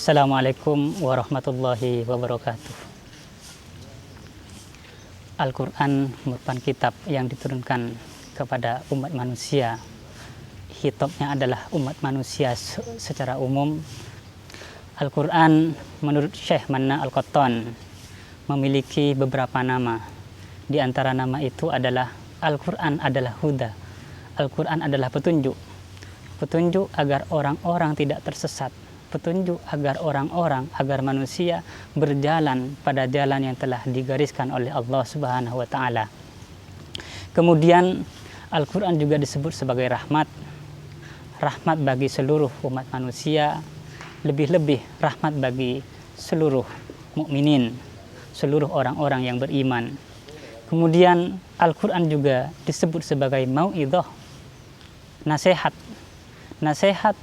Assalamualaikum warahmatullahi wabarakatuh. Al-Quran merupakan kitab yang diturunkan kepada umat manusia. Hitopnya adalah umat manusia secara umum. Al-Quran menurut Syekh Manna Al-Qattan memiliki beberapa nama. Di antara nama itu adalah Al-Quran adalah huda. Al-Quran adalah petunjuk. Petunjuk agar orang-orang tidak tersesat. Petunjuk agar agar manusia berjalan pada jalan yang telah digariskan oleh Allah Subhanahu wa taala. Kemudian Al-Quran juga disebut sebagai rahmat. Rahmat bagi seluruh umat manusia, lebih-lebih rahmat bagi seluruh mukminin, seluruh orang-orang yang beriman. Kemudian Al-Quran juga disebut sebagai mau'idhah, nasihat. Nasihat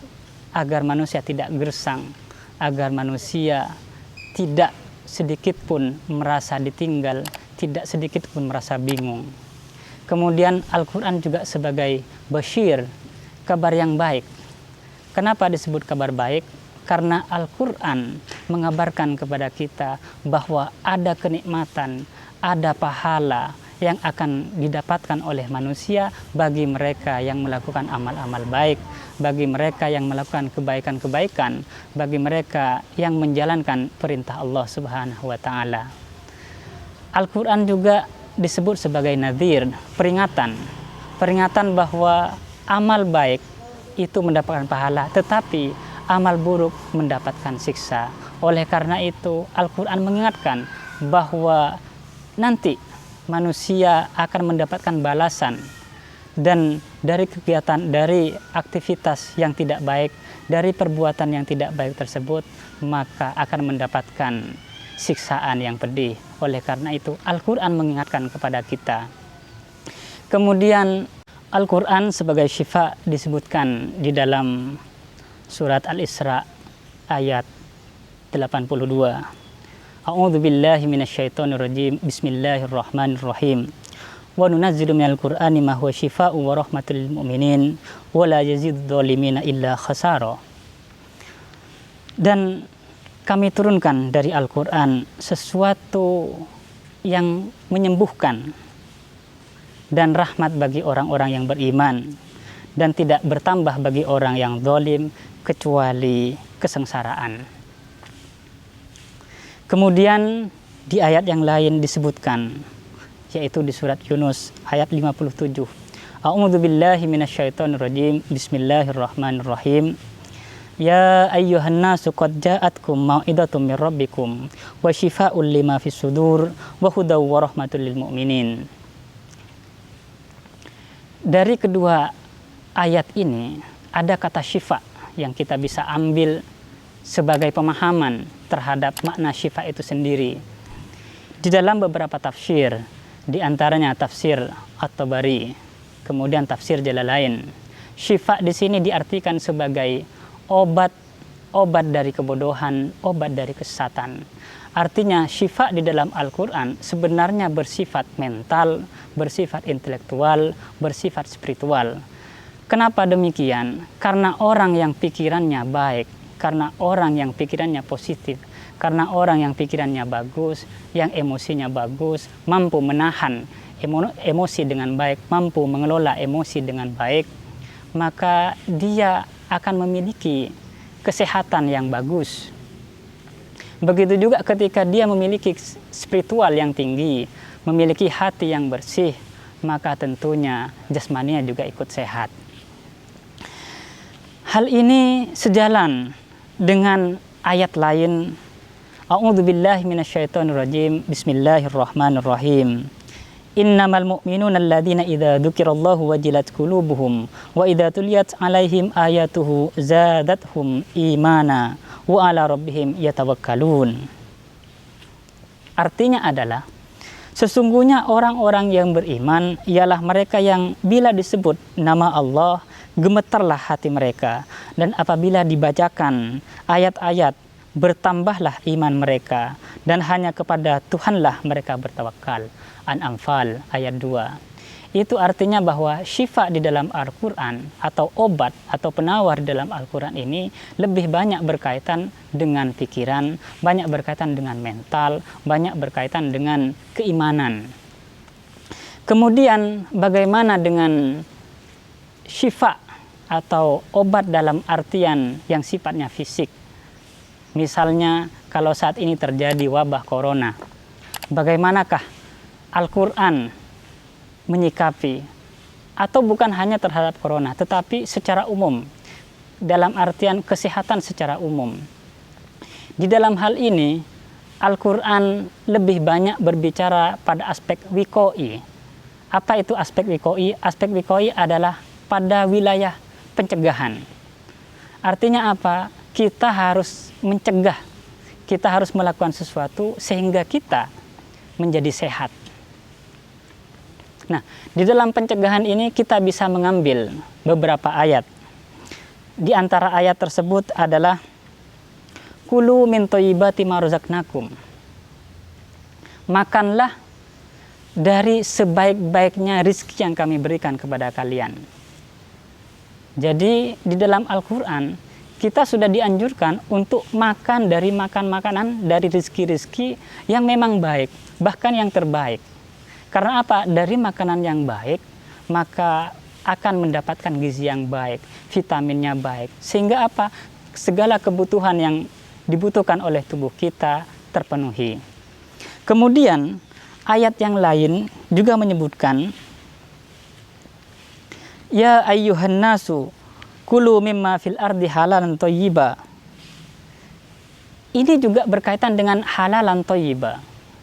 agar manusia tidak gersang, agar manusia tidak sedikit pun merasa ditinggal, tidak sedikit pun merasa bingung. Kemudian Al-Quran juga sebagai basyir, kabar yang baik. Kenapa disebut kabar baik? Karena Al-Quran mengabarkan kepada kita bahwa ada kenikmatan, ada pahala yang akan didapatkan oleh manusia bagi mereka yang melakukan amal-amal baik, bagi mereka yang melakukan kebaikan-kebaikan, bagi mereka yang menjalankan perintah Allah Subhanahu wa taala. Al-Quran juga disebut sebagai nadhir, peringatan. Peringatan bahwa amal baik itu mendapatkan pahala, tetapi amal buruk mendapatkan siksa. Oleh karena itu, Al-Quran mengingatkan bahwa nanti manusia akan mendapatkan balasan, dan dari kegiatan, dari aktivitas yang tidak baik, dari perbuatan yang tidak baik tersebut, maka akan mendapatkan siksaan yang pedih. Oleh karena itu, Al-Quran mengingatkan kepada kita. Kemudian Al-Quran sebagai syifa disebutkan di dalam surat Al-Isra ayat 82. A'udzu billahi minasyaitonir rajim. Bismillahirrahmanirrahim. Wa nunazzilu minal Qur'ani ma huwa syifaa'un wa rahmatul lil mu'minin wa la yazidudz zalimina illa khasara. Dan kami turunkan dari Al-Qur'an sesuatu yang menyembuhkan dan rahmat bagi orang-orang yang beriman, dan tidak bertambah bagi orang yang zalim kecuali kesengsaraan. Kemudian di ayat yang lain disebutkan, yaitu di surat Yunus ayat 57. A'udzu billahi minasyaitonir rajim. Bismillahirrahmanirrahim. Ya ayyuhan nasu qad ja'atkum mau'idatum mir rabbikum wa syifaa'un lima fis sudur wa hudaw wa rahmatul lil mu'minin. Dari kedua ayat ini ada kata syifa yang kita bisa ambil sebagai pemahaman terhadap makna syifa itu sendiri. Di dalam beberapa tafsir, di antaranya tafsir At-Tabari, kemudian tafsir Jalalain, syifa di sini diartikan sebagai obat dari kebodohan, obat dari kesesatan. Artinya syifa di dalam Al-Quran sebenarnya bersifat mental, bersifat intelektual, bersifat spiritual. Kenapa demikian? Karena orang yang pikirannya baik, karena orang yang pikirannya positif, karena orang yang pikirannya bagus, yang emosinya bagus, mampu menahan emosi dengan baik, mampu mengelola emosi dengan baik, maka dia akan memiliki kesehatan yang bagus. Begitu juga ketika dia memiliki spiritual yang tinggi, memiliki hati yang bersih, maka tentunya jasmaninya juga ikut sehat. Hal ini sejalan dengan ayat lain. A'udzu billahi minasyaitonir rajim. Bismillahirrahmanirrahim. Innamal mu'minuna alladzina idza dzukirallahu wajilat qulubuhum wa idza tuliyat 'alaihim ayatuhu zadatuhum imana wa 'ala rabbihim yatawakkalun. Artinya adalah sesungguhnya orang-orang yang beriman ialah mereka yang bila disebut nama Allah gemetarlah hati mereka, dan apabila dibacakan ayat-ayat bertambahlah iman mereka, dan hanya kepada Tuhanlah mereka bertawakal. An-Anfal ayat 2. Itu artinya bahwa syifa di dalam Al-Quran atau obat atau penawar dalam Al-Quran ini lebih banyak berkaitan dengan pikiran, banyak berkaitan dengan mental, banyak berkaitan dengan keimanan. Kemudian bagaimana dengan syifa atau obat dalam artian yang sifatnya fisik? Misalnya kalau saat ini terjadi wabah corona, bagaimanakah Al-Quran menyikapi, atau bukan hanya terhadap corona, tetapi secara umum, dalam artian kesehatan secara umum. Di dalam hal ini, Al-Quran lebih banyak berbicara pada aspek wikoi. Apa itu aspek wikoi? Aspek wikoi adalah pada wilayah pencegahan. Artinya apa? Kita harus mencegah, kita harus melakukan sesuatu sehingga kita menjadi sehat. Nah, di dalam pencegahan ini kita bisa mengambil beberapa ayat. Di antara ayat tersebut adalah Kulu min thayyibati ma razaqnakum. Makanlah dari sebaik-baiknya rizki yang kami berikan kepada kalian. Jadi di dalam Al-Quran kita sudah dianjurkan untuk makan dari makanan dari rizki-rizki yang memang baik, bahkan yang terbaik. Karena apa? Dari makanan yang baik, maka akan mendapatkan gizi yang baik, vitaminnya baik. Sehingga apa? Segala kebutuhan yang dibutuhkan oleh tubuh kita terpenuhi. Kemudian, ayat yang lain juga menyebutkan, Ya ayyuhan nasu, kulu mimma fil ardi halalan thayyiba. Ini juga berkaitan dengan halalan thayyiba.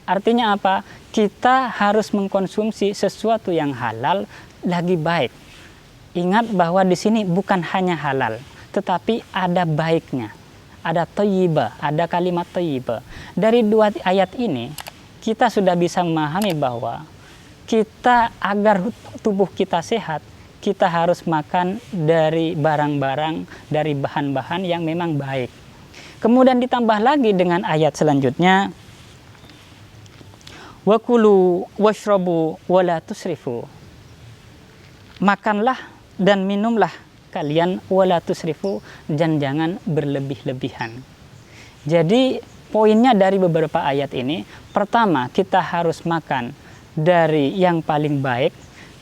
Artinya apa? Kita harus mengkonsumsi sesuatu yang halal lagi baik. Ingat bahwa di sini bukan hanya halal, tetapi ada baiknya. Ada thayyibah, ada kalimat thayyibah. Dari dua ayat ini, kita sudah bisa memahami bahwa kita agar tubuh kita sehat, kita harus makan dari barang-barang, dari bahan-bahan yang memang baik. Kemudian ditambah lagi dengan ayat selanjutnya, wa kulu washrabu wa la tusrifu. Makanlah dan minumlah kalian wa la tusrifu, dan jangan berlebih-lebihan. Jadi poinnya dari beberapa ayat ini, pertama kita harus makan dari yang paling baik,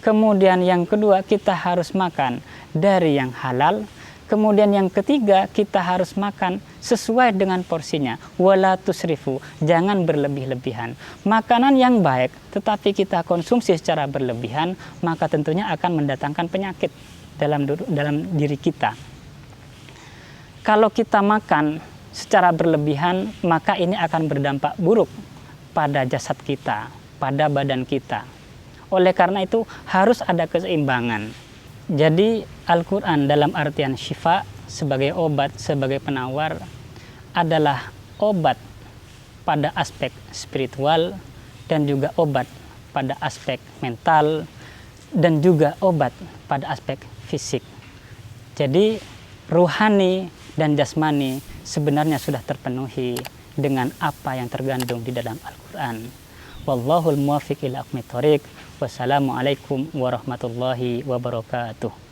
kemudian yang kedua kita harus makan dari yang halal, kemudian yang ketiga kita harus makan sesuai dengan porsinya, wala tusrifu, jangan berlebih-lebihan. Makanan yang baik tetapi kita konsumsi secara berlebihan, maka tentunya akan mendatangkan penyakit dalam diri kita. Kalau kita makan secara berlebihan, maka ini akan berdampak buruk pada jasad kita, pada badan kita. Oleh karena itu harus ada keseimbangan. Jadi Al-Quran dalam artian syifa sebagai obat, sebagai penawar, adalah obat pada aspek spiritual dan juga obat pada aspek mental dan juga obat pada aspek fisik. Jadi ruhani dan jasmani sebenarnya sudah terpenuhi dengan apa yang tergandung di dalam Al-Quran. Wallahul muwaffiq ila aqwamit thoriq. Wassalamualaikum warahmatullahi wabarakatuh.